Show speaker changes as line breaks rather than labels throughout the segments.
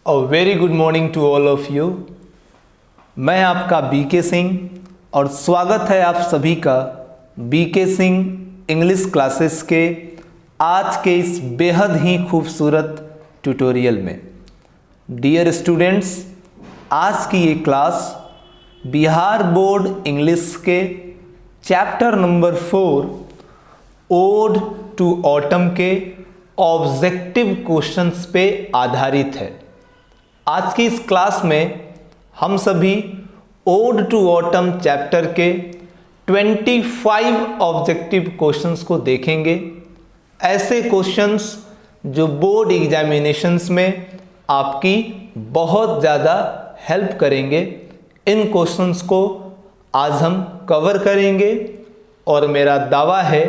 A very good morning to all of you. मैं आपका BK Singh और स्वागत है आप सभी का बीके सिंह इंग्लिश क्लासेस के आज के इस बेहद ही खूबसूरत ट्यूटोरियल में। डियर स्टूडेंट्स, आज की ये क्लास बिहार बोर्ड इंग्लिश के chapter number 4 ode to autumn के ऑब्जेक्टिव क्वेश्चंस पे आधारित है। आज की इस क्लास में हम सभी ओड टू ऑटम चैप्टर के 25 ऑब्जेक्टिव क्वेश्चंस को देखेंगे। ऐसे क्वेश्चंस जो बोर्ड एग्जामिनेशंस में आपकी बहुत ज़्यादा हेल्प करेंगे। इन क्वेश्चंस को आज हम कवर करेंगे और मेरा दावा है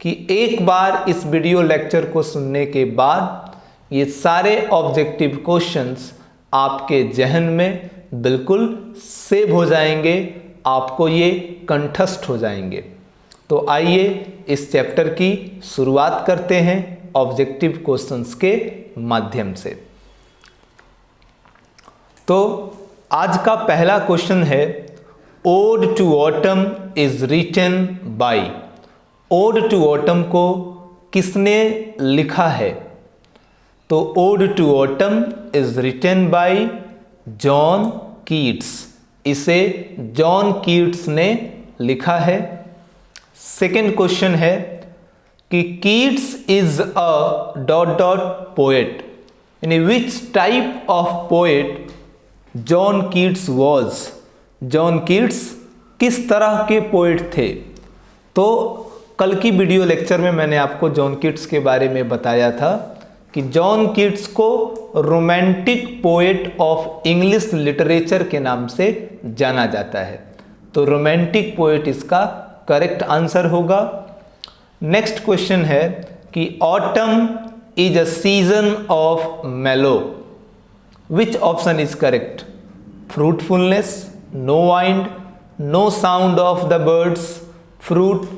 कि एक बार इस वीडियो लेक्चर को सुनने के बाद ये सारे ऑब्जेक्टिव क्वेश्चंस आपके जहन में बिल्कुल सेव हो जाएंगे, आपको ये कंठस्थ हो जाएंगे। तो आइए इस चैप्टर की शुरुआत करते हैं ऑब्जेक्टिव क्वेश्चंस के माध्यम से। तो आज का पहला क्वेश्चन है, ode to autumn is written by. Ode to autumn को किसने लिखा है? तो ode to autumn is written by John Keats. इसे जॉन कीट्स ने लिखा है। सेकेंड क्वेश्चन है कि Keats is a dot dot poet, यानी which type of poet John Keats was. John Keats किस तरह के पोएट थे? तो कल की वीडियो लेक्चर में मैंने आपको जॉन कीट्स के बारे में बताया था कि जॉन कीट्स को romantic poet of English literature के नाम से जाना जाता है। तो रोमांटिक पोएट इसका करेक्ट आंसर होगा। नेक्स्ट क्वेश्चन है कि autumn is a season of mellow. Which option is correct? Fruitfulness, no wind, no sound of the birds, fruitlessness.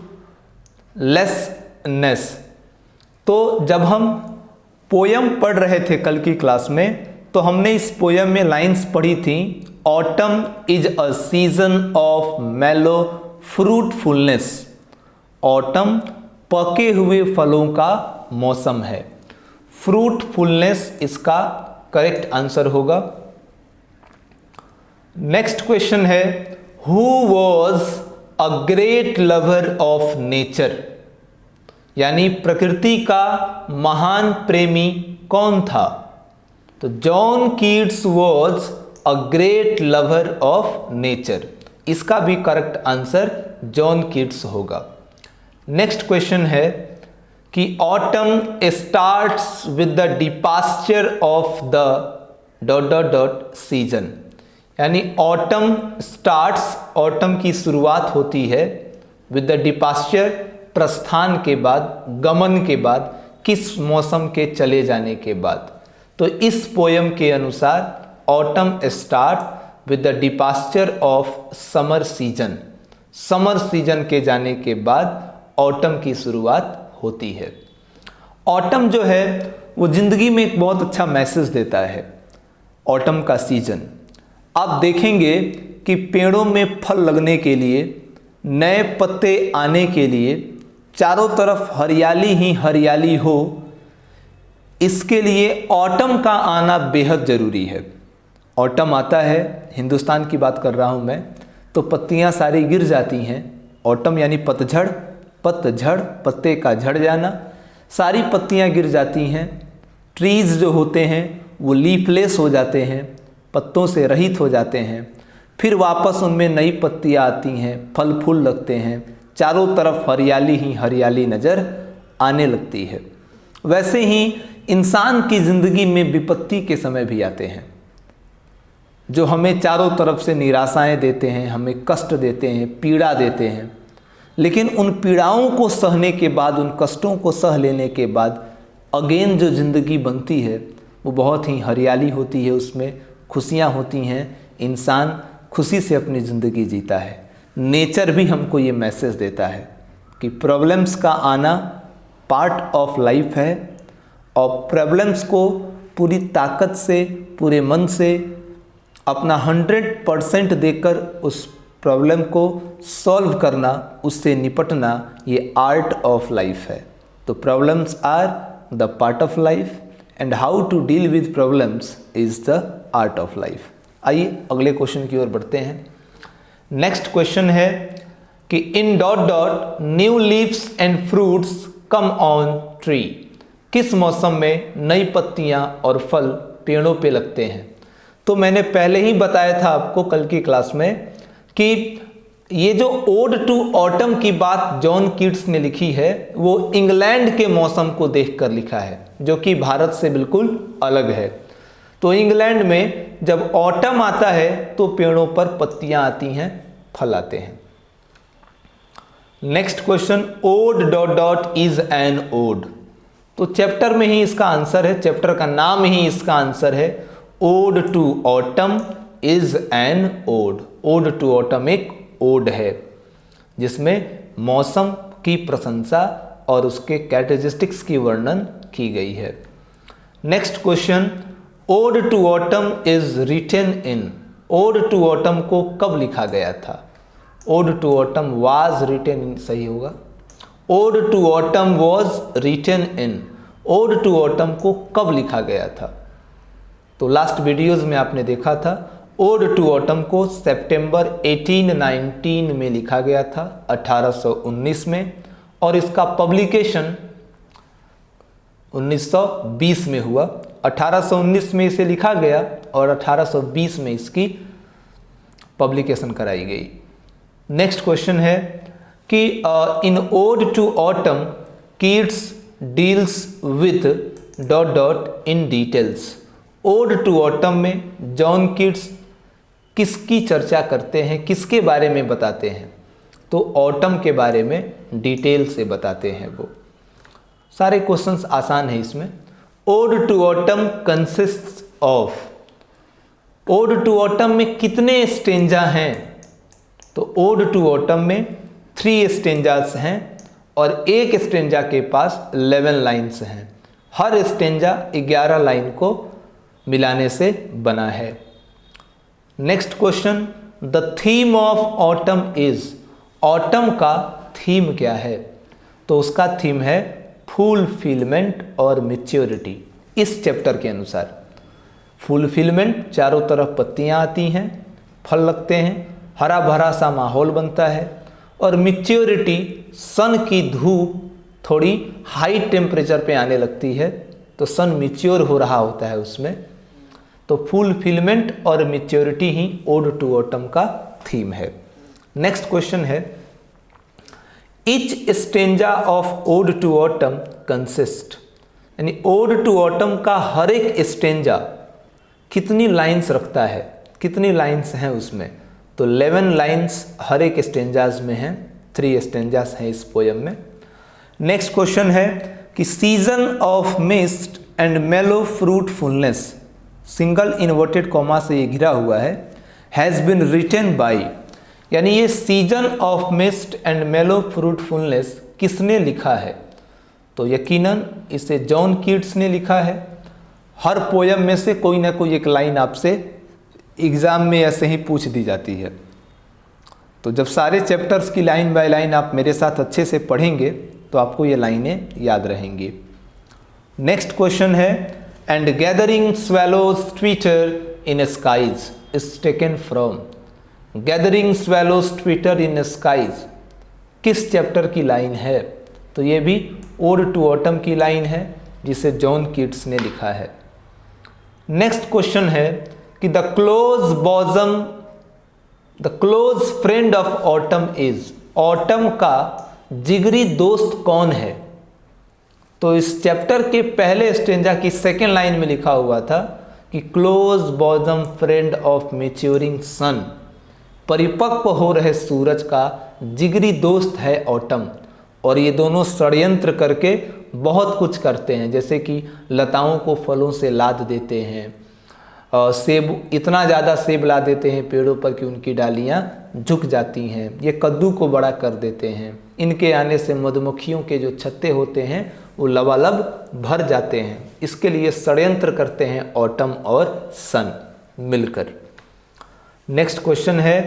तो जब हम पोयम पढ़ रहे थे कल की क्लास में, तो हमने इस पोयम में लाइंस पढ़ी थी, autumn is a season of mellow fruitfulness. Autumn पके हुए फलों का मौसम है। फ्रूटफुलनेस इसका करेक्ट आंसर होगा। नेक्स्ट क्वेश्चन है, who was a great lover of nature, यानी प्रकृति का महान प्रेमी कौन था? तो John Keats was a great lover of nature. इसका भी करेक्ट आंसर जॉन कीट्स होगा। नेक्स्ट क्वेश्चन है कि autumn starts with the departure of the dot dot dot season, यानी ऑटम स्टार्ट्स, ऑटम की शुरुआत होती है विद द डिपास्चर, प्रस्थान के बाद, गमन के बाद, किस मौसम के चले जाने के बाद। तो इस पोयम के अनुसार autumn start with the departure of summer season. Summer season के जाने के बाद ऑटम की शुरुआत होती है। ऑटम जो है वो जिंदगी में एक बहुत अच्छा मैसेज देता है। ऑटम का सीजन आप देखेंगे कि पेड़ों में फल लगने के लिए, नए पत्ते आने के लिए, चारों तरफ हरियाली ही हरियाली हो, इसके लिए ऑटम का आना बेहद ज़रूरी है। ऑटम आता है, हिंदुस्तान की बात कर रहा हूँ मैं, तो पत्तियाँ सारी गिर जाती हैं। ऑटम यानी पतझड़, पतझड़ पत्ते का झड़ जाना, सारी पत्तियाँ गिर जाती हैं। ट्रीज़ जो होते हैं वो लीफलेस हो जाते हैं, पत्तों से रहित हो जाते हैं। फिर वापस उनमें नई पत्तियाँ आती हैं, फल फूल लगते हैं, चारों तरफ हरियाली ही हरियाली नज़र आने लगती है। वैसे ही इंसान की ज़िंदगी में विपत्ति के समय भी आते हैं जो हमें चारों तरफ से निराशाएं देते हैं, हमें कष्ट देते हैं, पीड़ा देते हैं। लेकिन उन पीड़ाओं को सहने के बाद, उन कष्टों को सह लेने के बाद अगेन जो ज़िंदगी बनती है वो बहुत ही हरियाली होती है, उसमें खुशियाँ होती हैं, इंसान खुशी से अपनी ज़िंदगी जीता है। नेचर भी हमको ये मैसेज देता है कि प्रॉब्लम्स का आना पार्ट ऑफ लाइफ है और प्रॉब्लम्स को पूरी ताकत से, पूरे मन से अपना 100% देकर उस प्रॉब्लम को सॉल्व करना, उससे निपटना, ये आर्ट ऑफ लाइफ है। तो problems are the part of life and how to deal with problems is the art of life. आइए अगले क्वेश्चन की ओर बढ़ते हैं। नेक्स्ट क्वेश्चन है कि in dot dot new leaves and fruits come on tree. किस मौसम में नई पत्तियां और फल पेड़ों पे लगते हैं? तो मैंने पहले ही बताया था आपको कल की क्लास में कि ये जो ओड टू ऑटम की बात जॉन कीट्स ने लिखी है वो इंग्लैंड के मौसम को देखकर लिखा है, जो कि भारत से बिल्कुल अलग है। तो इंग्लैंड में जब ऑटम आता है तो पेड़ों पर पत्तियां आती हैं, फल आते हैं। Next question, ode dot dot is an ode. तो चैप्टर में ही इसका आंसर है, चैप्टर का नाम ही इसका आंसर है। Ode to autumn is an ode. Ode to autumn एक ओड है जिसमें मौसम की प्रशंसा और उसके कैरेक्टरिस्टिक्स की वर्णन की गई है। Next question, ode to autumn is written in. Ode to autumn को कब लिखा गया था? Ode to autumn was written in, सही होगा। Ode to autumn was written in. Ode to autumn को कब लिखा गया था? तो लास्ट वीडियोज में आपने देखा था ओड टू ऑटम को सितंबर 1819 में लिखा गया था, 1819 में, और इसका पब्लिकेशन 1920 में हुआ। 1819 में इसे लिखा गया और 1820 में इसकी पब्लिकेशन कराई गई। नेक्स्ट क्वेश्चन है कि in ode to autumn Keats deals with dot dot in details. Ode to autumn में जॉन कीट्स किसकी चर्चा करते हैं, किसके बारे में बताते हैं? तो ऑटम के बारे में डिटेल से बताते हैं वो। सारे क्वेश्चंस आसान है इसमें। Ode to autumn consists of. Ode to autumn में कितने स्टेंजा हैं? तो ओड टू ऑटम में 3 स्टेंजास हैं और एक स्टेंजा के पास 11 लाइन्स हैं। हर स्टेंजा 11 लाइन को मिलाने से बना है। Next question, the theme of autumn is. Autumn का थीम क्या है? तो उसका थीम है फुलफिलमेंट और मैच्योरिटी। इस चैप्टर के अनुसार फुलफिलमेंट, चारों तरफ पत्तियां आती हैं, फल लगते हैं, हरा भरा सा माहौल बनता है, और मैच्योरिटी, सन की धूप थोड़ी हाई टेम्परेचर पे आने लगती है तो सन मैच्योर हो रहा होता है उसमें। तो फुलफिलमेंट और मैच्योरिटी ही ओड टू ऑटम का थीम है। नेक्स्ट क्वेश्चन है, each stanza of ode to autumn consist. यानी ओड टू ऑटम का हर एक स्टेंजा कितनी लाइंस रखता है, कितनी लाइंस हैं उसमें? तो 11 लाइंस हर एक स्टेंजाज में हैं, 3 स्टेंजास हैं इस पोयम में। नेक्स्ट क्वेश्चन है कि season of mist and mellow fruitfulness, single inverted comma से ये घिरा हुआ है, हैज़ बिन रिटन बाई। यानी ये season of mist and mellow fruitfulness किसने लिखा है? तो यकीनन इसे जॉन कीट्स ने लिखा है। हर पोयम में से कोई ना कोई एक लाइन आपसे एग्ज़ाम में ऐसे ही पूछ दी जाती है। तो जब सारे चैप्टर्स की लाइन बाय लाइन आप मेरे साथ अच्छे से पढ़ेंगे तो आपको ये लाइनें याद रहेंगी। नेक्स्ट क्वेश्चन है, and gathering swallows twitter in skies is taken from. Gathering swallows twitter in skies किस चैप्टर की लाइन है? तो ये भी ओड टू ऑटम की लाइन है जिसे जॉन कीट्स ने लिखा है। नेक्स्ट क्वेश्चन है कि the close friend of autumn is. Autumn का जिगरी दोस्त कौन है? तो इस चैप्टर के पहले स्टेंजा की सेकेंड लाइन में लिखा हुआ था कि close bosom friend of maturing सन। परिपक्व हो रहे सूरज का जिगरी दोस्त है ऑटम। और ये दोनों षड्यंत्र करके बहुत कुछ करते हैं, जैसे कि लताओं को फलों से लाद देते हैं, सेब, इतना ज़्यादा सेब ला देते हैं पेड़ों पर कि उनकी डालियाँ झुक जाती हैं। ये कद्दू को बड़ा कर देते हैं। इनके आने से मधुमक्खियों के जो छत्ते होते हैं वो लबालब भर जाते हैं। इसके लिए षड्यंत्र करते हैं ऑटम और सन मिलकर। नेक्स्ट क्वेश्चन है,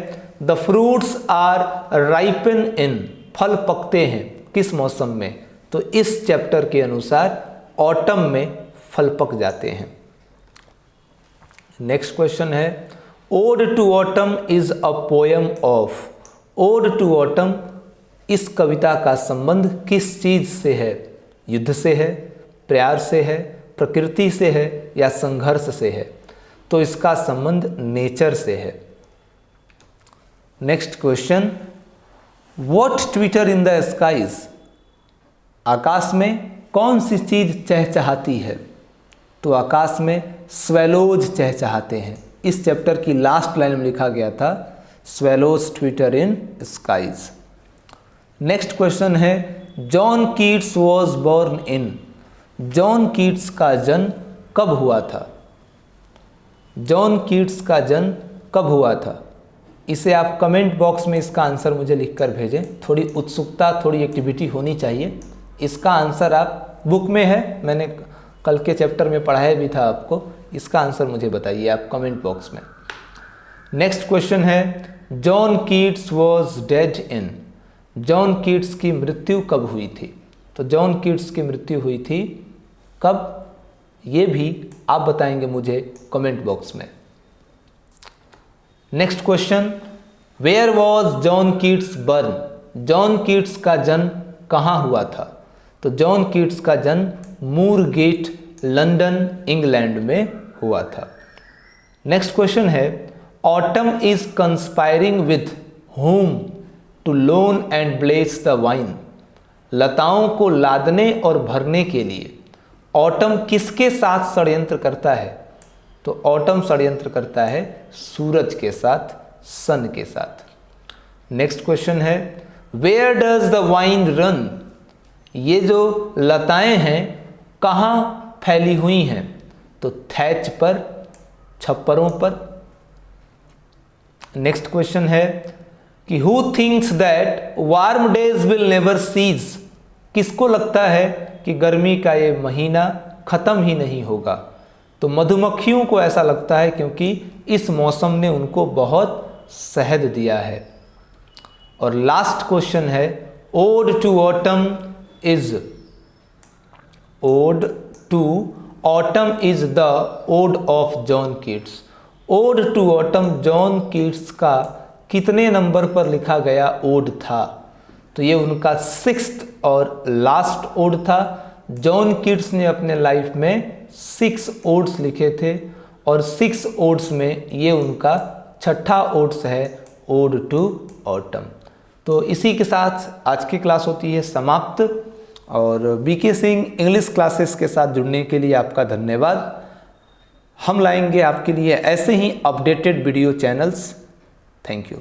द फ्रूट्स आर राइपन इन, फल पकते हैं किस मौसम में? तो इस चैप्टर के अनुसार ऑटम में फल पक जाते हैं। नेक्स्ट क्वेश्चन है, ode to autumn is a poem of, ode to autumn इस कविता का संबंध किस चीज से है? युद्ध से है, प्यार से है, प्रकृति से है या संघर्ष से है? तो इसका संबंध नेचर से है। Next question, what twitter in the skies, आकाश में कौन सी चीज चहचहाती है? तो आकाश में स्वेलोज चहचहाते हैं। इस चैप्टर की लास्ट लाइन में लिखा गया था swallows twitter in skies. Next question है, John Keats was born in, John Keats का जन्म कब हुआ था? जॉन कीट्स का जन्म कब हुआ था? इसे आप कमेंट बॉक्स में इसका आंसर मुझे लिखकर भेजें। थोड़ी उत्सुकता, थोड़ी एक्टिविटी होनी चाहिए। इसका आंसर आप बुक में है, मैंने कल के चैप्टर में पढ़ाया भी था आपको। इसका आंसर मुझे बताइए आप कमेंट बॉक्स में। नेक्स्ट क्वेश्चन है, John Keats was dead in, John Keats की मृत्यु कब हुई थी? तो जॉन कीट्स की मृत्यु हुई थी कब, ये भी आप बताएंगे मुझे कमेंट बॉक्स में। Next question, where was John Keats born, John Keats का जन्म कहाँ हुआ था? तो जॉन कीट्स का जन्म मूरगेट, लंदन, इंग्लैंड में हुआ था। नेक्स्ट क्वेश्चन है, autumn is conspiring with whom to load and bless the vine, लताओं को लादने और भरने के लिए ऑटम किसके साथ षड्यंत्र करता है? तो ऑटम षड्यंत्र करता है सूरज के साथ, सन के साथ। नेक्स्ट क्वेश्चन है, where does the vine run, ये जो लताएं हैं कहाँ फैली हुई हैं? तो थैच पर, छप्परों पर। नेक्स्ट क्वेश्चन है कि who thinks that warm days will never cease, किसको लगता है कि गर्मी का ये महीना ख़त्म ही नहीं होगा? तो मधुमक्खियों को ऐसा लगता है, क्योंकि इस मौसम ने उनको बहुत शहद दिया है। और लास्ट क्वेश्चन है, ode to autumn is, ode to autumn is the ode of John Keats, ode to autumn John Keats का कितने नंबर पर लिखा गया ओड था? तो ये उनका 6th और लास्ट ओड था। जॉन कीट्स ने अपने लाइफ में 6 ओड्स लिखे थे और 6 ओड्स में ये उनका 6ठा ओड्स है, ओड टू ऑटम। तो इसी के साथ आज की क्लास होती है समाप्त। और बीके सिंह इंग्लिश क्लासेस के साथ जुड़ने के लिए आपका धन्यवाद। हम लाएंगे आपके लिए ऐसे ही updated video channels. Thank you.